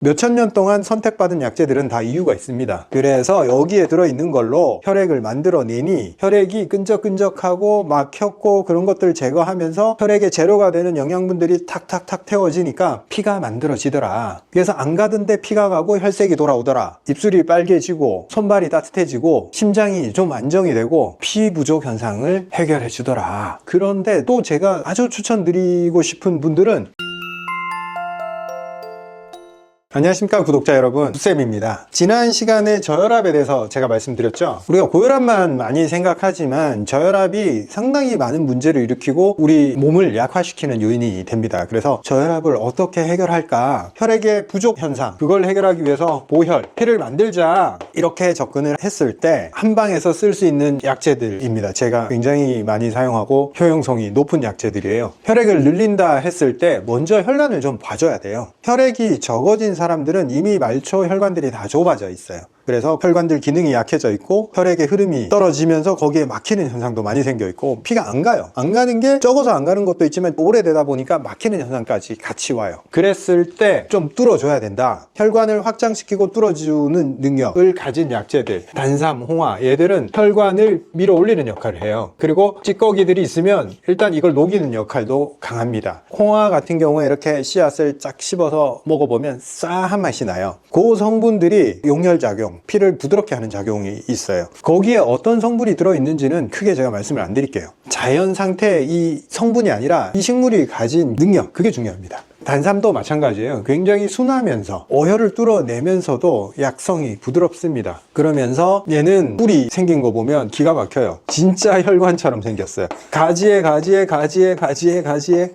몇천 년 동안 선택받은 약재들은 다 이유가 있습니다. 그래서 여기에 들어있는 걸로 혈액을 만들어내니 혈액이 끈적끈적하고 막혔고 그런 것들 제거하면서 혈액의 재료가 되는 영양분들이 탁탁탁 태워지니까 피가 만들어지더라. 그래서 안 가던데 피가 가고 혈색이 돌아오더라. 입술이 빨개지고 손발이 따뜻해지고 심장이 좀 안정이 되고 피 부족 현상을 해결해 주더라. 그런데 또 제가 아주 추천드리고 싶은 분들은 안녕하십니까 구독자 여러분, 굿쌤입니다. 지난 시간에 저혈압에 대해서 제가 말씀드렸죠. 우리가 고혈압만 많이 생각하지만 저혈압이 상당히 많은 문제를 일으키고 우리 몸을 약화시키는 요인이 됩니다. 그래서 저혈압을 어떻게 해결할까, 혈액의 부족 현상, 그걸 해결하기 위해서 보혈, 피를 만들자, 이렇게 접근을 했을 때 한방에서 쓸 수 있는 약재들입니다. 제가 굉장히 많이 사용하고 효용성이 높은 약재들이에요. 혈액을 늘린다 했을 때 먼저 혈관을 좀 봐줘야 돼요. 혈액이 적어진 사람들은 이미 말초 혈관들이 다 좁아져 있어요. 그래서 혈관들 기능이 약해져 있고 혈액의 흐름이 떨어지면서 거기에 막히는 현상도 많이 생겨 있고 피가 안 가요. 안 가는 게 적어서 안 가는 것도 있지만 오래되다 보니까 막히는 현상까지 같이 와요. 그랬을 때 좀 뚫어줘야 된다. 혈관을 확장시키고 뚫어주는 능력을 가진 약재들, 단삼, 홍화, 얘들은 혈관을 밀어 올리는 역할을 해요. 그리고 찌꺼기들이 있으면 일단 이걸 녹이는 역할도 강합니다. 홍화 같은 경우에 이렇게 씨앗을 쫙 씹어서 먹어보면 싸한 맛이 나요. 그 성분들이 용혈작용, 피를 부드럽게 하는 작용이 있어요. 거기에 어떤 성분이 들어있는지는 크게 제가 말씀을 안 드릴게요. 자연 상태의 이 성분이 아니라 이 식물이 가진 능력, 그게 중요합니다. 단삼도 마찬가지예요. 굉장히 순하면서 어혈을 뚫어내면서도 약성이 부드럽습니다. 그러면서 얘는 뿔이 생긴 거 보면 기가 막혀요. 진짜 혈관처럼 생겼어요. 가지에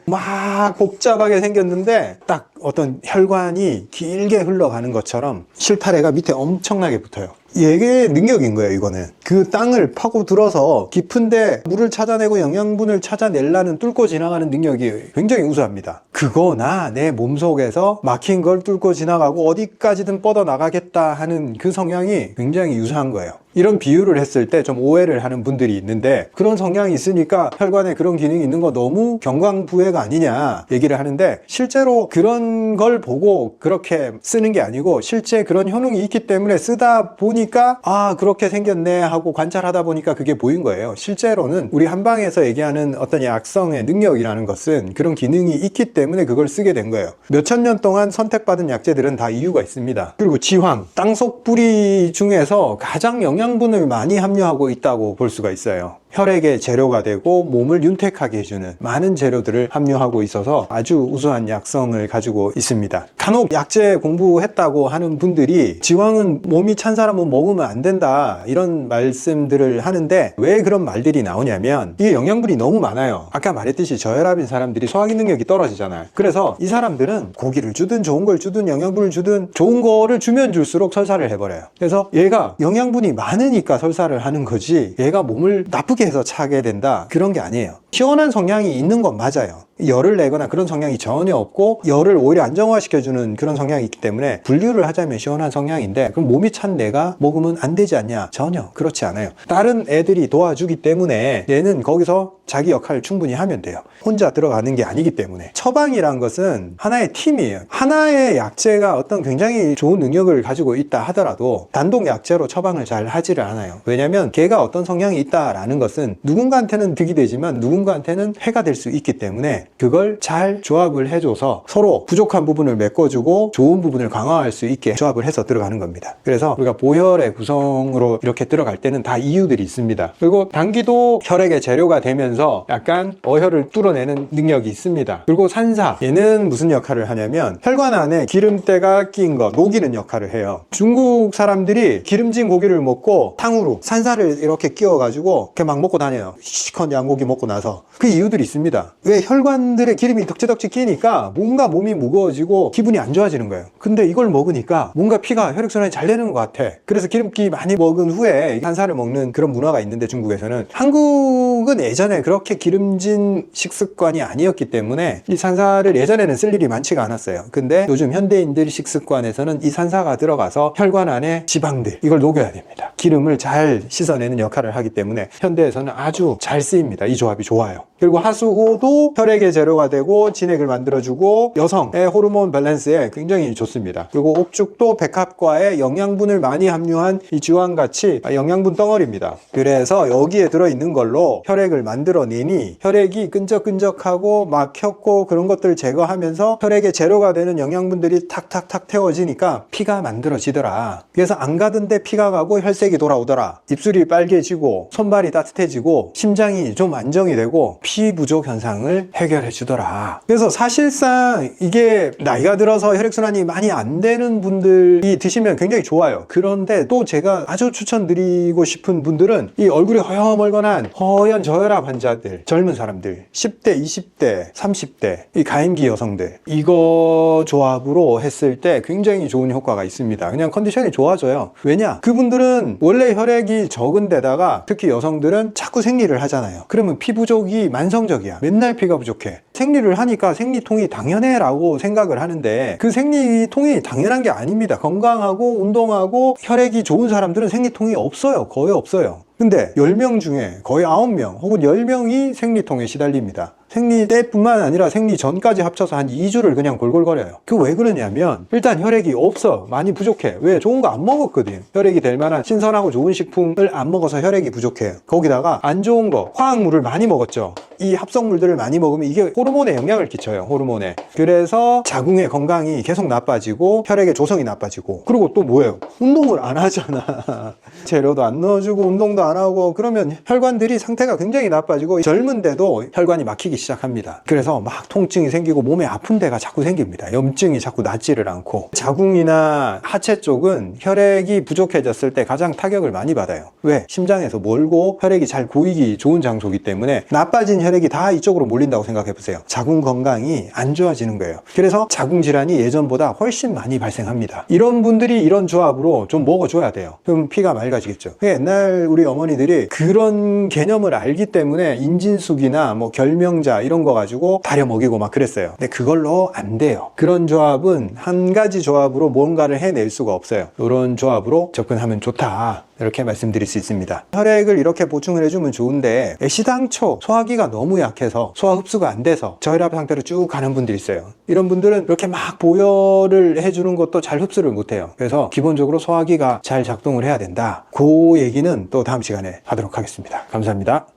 막 복잡하게 생겼는데 딱 어떤 혈관이 길게 흘러가는 것처럼 실타래가 밑에 엄청나게 붙어요. 이게 능력인 거예요. 이거는 그 땅을 파고 들어서 깊은데 물을 찾아내고 영양분을 찾아내려는 뚫고 지나가는 능력이 굉장히 우수합니다. 그거나 내 몸속에서 막힌 걸 뚫고 지나가고 어디까지든 뻗어나가겠다 하는 그 성향이 굉장히 유사한 거예요. 이런 비유를 했을 때 좀 오해를 하는 분들이 있는데, 그런 성향이 있으니까 혈관에 그런 기능이 있는 거 너무 경광부회가 아니냐 얘기를 하는데, 실제로 그런 걸 보고 그렇게 쓰는 게 아니고 실제 그런 효능이 있기 때문에 쓰다 보니까 아 그렇게 생겼네 하고 관찰하다 보니까 그게 보인 거예요. 실제로는 우리 한방에서 얘기하는 어떤 약성의 능력이라는 것은 그런 기능이 있기 때문에 그걸 쓰게 된 거예요. 몇천 년 동안 선택받은 약재들은 다 이유가 있습니다. 그리고 지황, 땅속 뿌리 중에서 가장 영양분을 많이 함유하고 있다고 볼 수가 있어요. 혈액의 재료가 되고 몸을 윤택하게 해주는 많은 재료들을 함유하고 있어서 아주 우수한 약성을 가지고 있습니다. 간혹 약재 공부했다고 하는 분들이 지황은 몸이 찬 사람은 먹으면 안 된다 이런 말씀들을 하는데, 왜 그런 말들이 나오냐면 이게 영양분이 너무 많아요. 아까 말했듯이 저혈압인 사람들이 소화기 능력이 떨어지잖아요. 그래서 이 사람들은 고기를 주든 좋은 걸 주든 영양분을 주든 좋은 거를 주면 줄수록 설사를 해버려요. 그래서 얘가 영양분이 많으니까 설사를 하는 거지 얘가 몸을 나쁘게 해서 차게 된다, 그런 게 아니에요. 시원한 성향이 있는 건 맞아요. 열을 내거나 그런 성향이 전혀 없고 열을 오히려 안정화시켜주는 그런 성향이 있기 때문에 분류를 하자면 시원한 성향인데, 그럼 몸이 찬 내가 먹으면 안 되지 않냐? 전혀 그렇지 않아요. 다른 애들이 도와주기 때문에 얘는 거기서 자기 역할을 충분히 하면 돼요. 혼자 들어가는 게 아니기 때문에. 처방이란 것은 하나의 팀이에요. 하나의 약재가 어떤 굉장히 좋은 능력을 가지고 있다 하더라도 단독 약재로 처방을 잘 하지를 않아요. 왜냐면 걔가 어떤 성향이 있다라는 것은 누군가한테는 득이 되지만 누군가한테는 해가 될 수 있기 때문에 그걸 잘 조합을 해줘서 서로 부족한 부분을 메꿔주고 좋은 부분을 강화할 수 있게 조합을 해서 들어가는 겁니다. 그래서 우리가 보혈의 구성으로 이렇게 들어갈 때는 다 이유들이 있습니다. 그리고 당기도 혈액의 재료가 되면서 약간 어혈을 뚫어내는 능력이 있습니다. 그리고 산사, 얘는 무슨 역할을 하냐면 혈관 안에 기름때가 낀 거 녹이는 역할을 해요. 중국 사람들이 기름진 고기를 먹고 탕후루, 산사를 이렇게 끼워가지고 이렇게 막 먹고 다녀요. 시큰 양고기 먹고 나서. 그 이유들이 있습니다. 왜? 혈관들의 기름이 덕지덕지 끼니까 뭔가 몸이 무거워지고 기분이 안 좋아지는 거예요. 근데 이걸 먹으니까 뭔가 피가 혈액순환이 잘 되는 것 같아. 그래서 기름기 많이 먹은 후에 산사를 먹는 그런 문화가 있는데, 중국에서는 한국 한국은 예전에 그렇게 기름진 식습관이 아니었기 때문에 이 산사를 예전에는 쓸 일이 많지가 않았어요. 근데 요즘 현대인들 식습관에서는 이 산사가 들어가서 혈관 안에 지방들, 이걸 녹여야 됩니다. 기름을 잘 씻어내는 역할을 하기 때문에 현대에서는 아주 잘 쓰입니다. 이 조합이 좋아요. 그리고 하수오도 혈액의 재료가 되고 진액을 만들어주고 여성의 호르몬 밸런스에 굉장히 좋습니다. 그리고 옥죽도 백합과의 영양분을 많이 함유한 이 지황같이 영양분 덩어리입니다. 그래서 여기에 들어있는 걸로 혈액을 만들어내니 혈액이 끈적끈적하고 막혔고 그런 것들을 제거하면서 혈액의 재료가 되는 영양분들이 탁탁탁 태워지니까 피가 만들어지더라. 그래서 안 가던데 피가 가고 혈색이 돌아오더라. 입술이 빨개지고 손발이 따뜻해지고 심장이 좀 안정이 되고 피 부족 현상을 해결해 주더라. 그래서 사실상 이게 나이가 들어서 혈액순환이 많이 안 되는 분들이 드시면 굉장히 좋아요. 그런데 또 제가 아주 추천드리고 싶은 분들은 이 얼굴이 허여멀건한 허연 저혈압 환자들, 젊은 사람들, 10대, 20대, 30대, 이 가임기 여성들, 이거 조합으로 했을 때 굉장히 좋은 효과가 있습니다. 그냥 컨디션이 좋아져요. 왜냐? 그분들은 원래 혈액이 적은 데다가 특히 여성들은 자꾸 생리를 하잖아요. 그러면 피 부족이 만성적이야. 맨날 피가 부족해. 생리를 하니까 생리통이 당연해 라고 생각을 하는데 그 생리통이 당연한 게 아닙니다. 건강하고 운동하고 혈액이 좋은 사람들은 생리통이 없어요. 거의 없어요. 근데 10명 중에 거의 9명 혹은 10명이 생리통에 시달립니다. 생리 때뿐만 아니라 생리 전까지 합쳐서 한 2주를 그냥 골골거려요. 그 왜 그러냐면 일단 혈액이 없어. 많이 부족해. 왜? 좋은 거 안 먹었거든. 혈액이 될 만한 신선하고 좋은 식품을 안 먹어서 혈액이 부족해요. 거기다가 안 좋은 거, 화학물을 많이 먹었죠. 이 합성물들을 많이 먹으면 이게 호르몬에 영향을 끼쳐요. 호르몬에. 그래서 자궁의 건강이 계속 나빠지고 혈액의 조성이 나빠지고 그리고 또 뭐예요? 운동을 안 하잖아. 재료도 안 넣어주고 운동도 안 하고 그러면 혈관들이 상태가 굉장히 나빠지고 젊은데도 혈관이 막히기 시작합니다. 그래서 막 통증이 생기고 몸에 아픈 데가 자꾸 생깁니다. 염증이 자꾸 낫지를 않고 자궁이나 하체 쪽은 혈액이 부족해졌을 때 가장 타격을 많이 받아요. 왜? 심장에서 멀고 혈액이 잘 고이기 좋은 장소이기 때문에 나빠진 혈액이 다 이쪽으로 몰린다고 생각해 보세요. 자궁 건강이 안 좋아지는 거예요. 그래서 자궁 질환이 예전보다 훨씬 많이 발생합니다. 이런 분들이 이런 조합으로 좀 먹어줘야 돼요. 그럼 피가 맑아지겠죠. 옛날 우리 어머니들이 그런 개념을 알기 때문에 인진숙이나 뭐 결명자 이런 거 가지고 다려 먹이고 막 그랬어요. 근데 그걸로 안 돼요. 그런 조합은 한 가지 조합으로 뭔가를 해낼 수가 없어요. 이런 조합으로 접근하면 좋다. 이렇게 말씀드릴 수 있습니다. 혈액을 이렇게 보충을 해주면 좋은데 시당초 소화기가 너무 약해서 소화 흡수가 안 돼서 저혈압 상태로 쭉 가는 분들이 있어요. 이런 분들은 이렇게 막 보혈을 해주는 것도 잘 흡수를 못해요. 그래서 기본적으로 소화기가 잘 작동을 해야 된다. 그 얘기는 또 다음 시간에 하도록 하겠습니다. 감사합니다.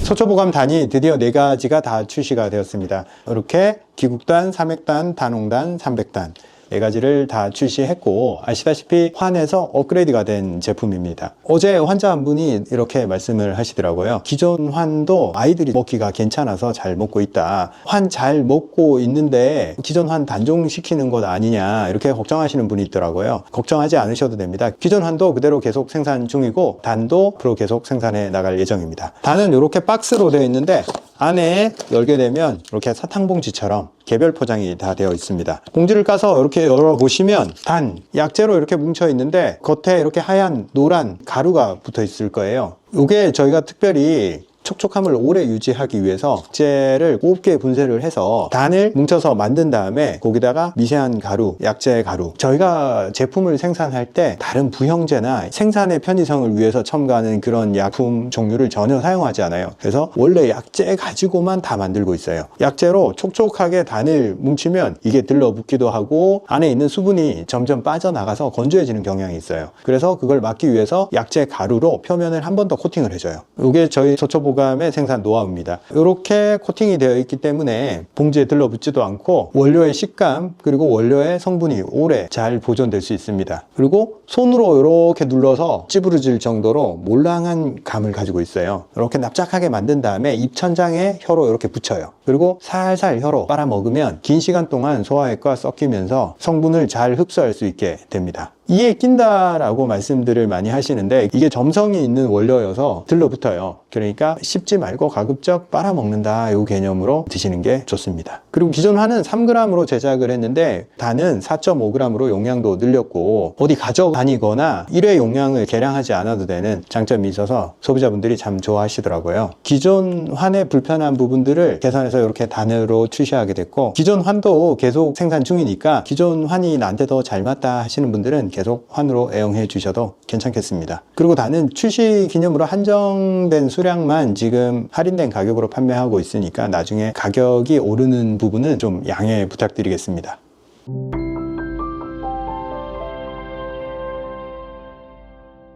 소초보감 단이 드디어 4가지가 다 출시가 되었습니다. 이렇게 기국단, 삼액단, 단홍단, 삼백단 4가지를 다 출시했고 아시다시피 환에서 업그레이드가 된 제품입니다. 어제 환자 한 분이 이렇게 말씀을 하시더라고요. 기존 환도 아이들이 먹기가 괜찮아서 잘 먹고 있다. 환 잘 먹고 있는데 기존 환 단종시키는 것 아니냐 이렇게 걱정하시는 분이 있더라고요. 걱정하지 않으셔도 됩니다. 기존 환도 그대로 계속 생산 중이고 단도 앞으로 계속 생산해 나갈 예정입니다. 단은 이렇게 박스로 되어 있는데 안에 열게 되면 이렇게 사탕봉지처럼 개별 포장이 다 되어 있습니다. 봉지를 까서 이렇게 열어보시면 단, 약재로 이렇게 뭉쳐 있는데 겉에 이렇게 하얀 노란 가루가 붙어 있을 거예요. 이게 저희가 특별히 촉촉함을 오래 유지하기 위해서 약재를 곱게 분쇄를 해서 단을 뭉쳐서 만든 다음에 거기다가 미세한 가루, 약재 가루 저희가 제품을 생산할 때 다른 부형제나 생산의 편의성을 위해서 첨가하는 그런 약품 종류를 전혀 사용하지 않아요. 그래서 원래 약재 가지고만 다 만들고 있어요. 약재로 촉촉하게 단을 뭉치면 이게 들러붙기도 하고 안에 있는 수분이 점점 빠져나가서 건조해지는 경향이 있어요. 그래서 그걸 막기 위해서 약재 가루로 표면을 한 번 더 코팅을 해줘요. 이게 저희 소초보감의 생산 노하우입니다. 이렇게 코팅이 되어 있기 때문에 봉지에 들러붙지도 않고 원료의 식감 그리고 원료의 성분이 오래 잘 보존될 수 있습니다. 그리고 손으로 이렇게 눌러서 찌부러질 정도로 몰랑한 감을 가지고 있어요. 이렇게 납작하게 만든 다음에 입천장에 혀로 이렇게 붙여요. 그리고 살살 혀로 빨아먹으면 긴 시간 동안 소화액과 섞이면서 성분을 잘 흡수할 수 있게 됩니다. 이에 낀다라고 말씀들을 많이 하시는데 이게 점성이 있는 원료여서 들러붙어요. 그러니까 씹지 말고 가급적 빨아먹는다 이 개념으로 드시는 게 좋습니다. 그리고 기존 화는 3g으로 제작을 했는데 단은 4.5g으로 용량도 늘렸고 어디 가져다니거나 1회 용량을 계량하지 않아도 되는 장점이 있어서 소비자분들이 참 좋아하시더라고요. 기존 환의 불편한 부분들을 개선해서 이렇게 단으로 출시하게 됐고 기존 환도 계속 생산 중이니까 기존 환이 나한테 더 잘 맞다 하시는 분들은 계속 환으로 애용해 주셔도 괜찮겠습니다. 그리고 단은 출시 기념으로 한정된 수량만 지금 할인된 가격으로 판매하고 있으니까 나중에 가격이 오르는 부분은 좀 양해 부탁드리겠습니다.